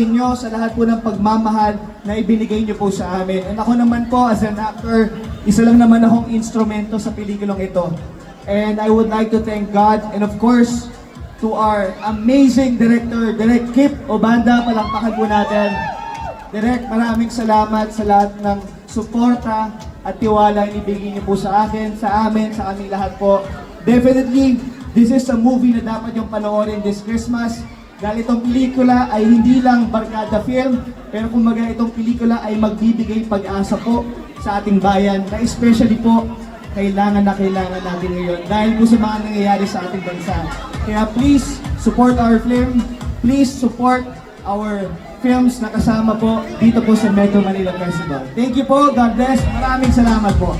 inyo, sa lahat po ng pagmamahal na ibinigay niyo po sa amin. And ako naman po, as an actor, isa lang naman akong instrumento sa pelikulang ito. And I would like to thank God and of course, to our amazing director, Direk Kip Obanda, palakpakan po natin. Direk, maraming salamat sa lahat ng suporta at tiwala na ibigay niyo po sa akin, sa amin, sa aming lahat po. Definitely, this is a movie na dapat yung panoorin this Christmas. Dahil itong pelikula ay hindi lang barkada film, pero kumbaga itong pelikula ay magbibigay pag-asa po sa ating bayan, na especially po kailangan natin ngayon dahil po sa mga nangyayari sa ating bansa. Kaya please support our film, please support our films na kasama po dito po sa Metro Manila Festival. Thank you po, God bless, maraming salamat po.